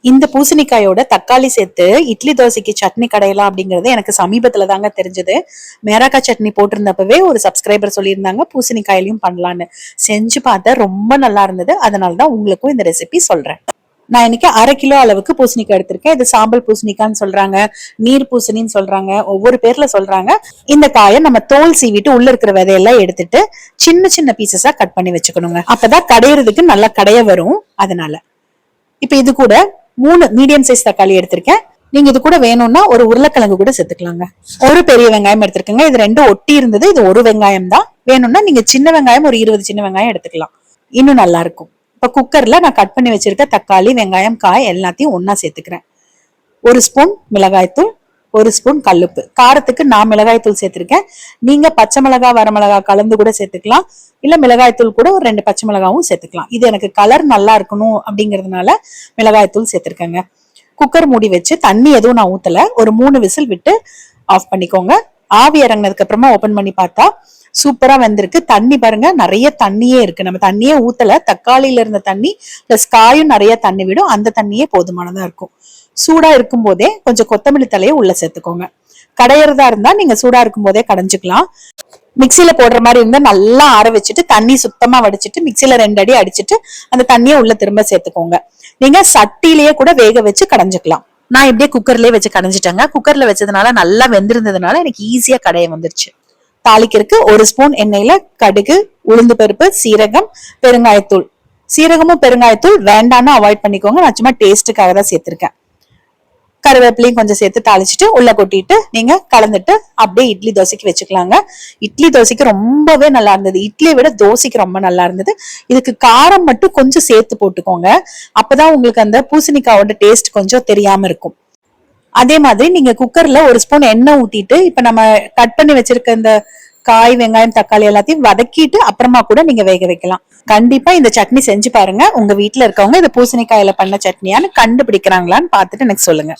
இந்த பூசணிக்காயோட தக்காளி சேர்த்து இட்லி தோசைக்கு சட்னி கடையலாம் அப்படிங்கறது எனக்கு சமீபத்துல தாங்க தெரிஞ்சது. மேராக்காய் சட்னி போட்டிருந்தப்பவே ஒரு சப்ஸ்கிரைபர் சொல்லியிருந்தாங்க பூசணிக்காயிலையும் பண்ணலான்னு. செஞ்சு பார்த்தா ரொம்ப நல்லா இருந்தது. அதனாலதான் உங்களுக்கும் இந்த ரெசிபி சொல்றேன். நான் இன்னைக்கு 1/2 கிலோ அளவுக்கு பூசணிக்காய் எடுத்திருக்கேன். இது சாம்பல் பூசணிக்கான்னு சொல்றாங்க, நீர் பூசணின்னு சொல்றாங்க, ஒவ்வொரு பேர்ல சொல்றாங்க. இந்த காயை நம்ம தோல் சீவிட்டு உள்ள இருக்கிற விதையெல்லாம் எடுத்துட்டு சின்ன சின்ன பீசஸா கட் பண்ணி வச்சுக்கணுங்க. அப்பதான் கடையிறதுக்கு நல்லா கடைய வரும். அதனால இப்ப இது கூட 3 மீடியம் சைஸ் தக்காளி எடுத்திருக்கேன். நீங்க இது கூட வேணும்னா ஒரு உருளைக்கிழங்கு கூட சேர்த்துக்கலாங்க. ஒரு பெரிய வெங்காயம் எடுத்திருக்கேங்க. இது 2 ஒட்டி இருந்தது. இது ஒரு வெங்காயம் தான். வேணும்னா நீங்க சின்ன வெங்காயம் ஒரு 20 சின்ன வெங்காயம் எடுத்துக்கலாம், இன்னும் நல்லா இருக்கும். இப்ப குக்கர்ல நான் கட் பண்ணி வச்சிருக்க தக்காளி, வெங்காயம், காய் எல்லாத்தையும் ஒன்னா சேர்த்துக்கிறேன். 1 ஸ்பூன் மிளகாய்த்தூள், 1 ஸ்பூன் கல்லுப்பு. காரத்துக்கு நான் மிளகாய் தூள் சேர்த்திருக்கேன். நீங்க பச்சை மிளகாய், வரமிளகாய் கலந்து கூட சேர்த்துக்கலாம். இல்ல மிளகாய் தூள் கூட ஒரு 2 பச்சை மிளகாவும் சேர்த்துக்கலாம். இது எனக்கு கலர் நல்லா இருக்கணும் அப்படிங்கறதுனால மிளகாய் தூள் சேர்த்திருக்கேங்க. குக்கர் மூடி வச்சு தண்ணி எதுவும் நான் ஊத்தல. ஒரு 3 விசில் விட்டு ஆஃப் பண்ணிக்கோங்க. ஆவி இறங்கினதுக்கு அப்புறமா ஓபன் பண்ணி பார்த்தா சூப்பரா வெந்திருக்கு. தண்ணி பாருங்க, நிறைய தண்ணியே இருக்கு. நம்ம தண்ணியே ஊத்தல. தக்காளியில இருந்த தண்ணி பிளஸ் காயும் நிறைய தண்ணி விடும். அந்த தண்ணியே போதுமானதா இருக்கும். சூடா இருக்கும் போதே கொஞ்சம் கொத்தமல்லி தலையை உள்ள சேர்த்துக்கோங்க. கடையிறதா இருந்தா நீங்க சூடா இருக்கும் போதே கடைஞ்சுக்கலாம். மிக்சியில போடுற மாதிரி இருந்தா நல்லா ஆற வச்சுட்டு தண்ணி சுத்தமா வடிச்சிட்டு மிக்சியில 2 அடி அடிச்சுட்டு அந்த தண்ணியை உள்ள திரும்ப சேர்த்துக்கோங்க. நீங்க சட்டிலேயே கூட வேக வச்சு கடைஞ்சுக்கலாம். நான் இப்படியே குக்கர்லயே வச்சு கடைஞ்சிட்டேங்க. குக்கர்ல வச்சதுனால நல்லா வெந்திருந்ததுனால எனக்கு ஈஸியா கடைய வந்துருச்சு. தாளிக்கிறதுக்கு 1 ஸ்பூன் எண்ணெயில கடுகு, உளுந்து பருப்பு, சீரகம், பெருங்காயத்தூள். சீரகமும் பெருங்காயத்தூள் வேண்டான்னு அவாய்ட் பண்ணிக்கோங்க. நான் சும்மா டேஸ்ட்டுக்காக தான் சேர்த்திருக்கேன். கருவேப்பிலையும் கொஞ்சம் சேர்த்து தாளிச்சுட்டு உள்ள கொட்டிட்டு நீங்க கலந்துட்டு அப்படியே இட்லி தோசைக்கு வச்சுக்கலாங்க. இட்லி தோசைக்கு ரொம்பவே நல்லா இருந்தது. இட்லியை விட தோசைக்கு ரொம்ப நல்லா இருந்தது. இதுக்கு காரம் மட்டும் கொஞ்சம் சேர்த்து போட்டுக்கோங்க. அப்பதான் உங்களுக்கு அந்த பூசணிக்காயோட டேஸ்ட் கொஞ்சம் தெரியாம இருக்கும். அதே மாதிரி நீங்க குக்கர்ல 1 ஸ்பூன் எண்ணெய் ஊத்திட்டு இப்ப நம்ம கட் பண்ணி வச்சிருக்க இந்த காய், வெங்காயம், தக்காளி எல்லாத்தையும் வதக்கிட்டு அப்புறமா கூட நீங்க வேக வைக்கலாம். கண்டிப்பா இந்த சட்னி செஞ்சு பாருங்க. உங்க வீட்டுல இருக்கவங்க இந்த பூசணிக்காயில பண்ண சட்னியான்னு கண்டுபிடிக்கிறாங்களான்னு பாத்துட்டு எனக்கு சொல்லுங்க.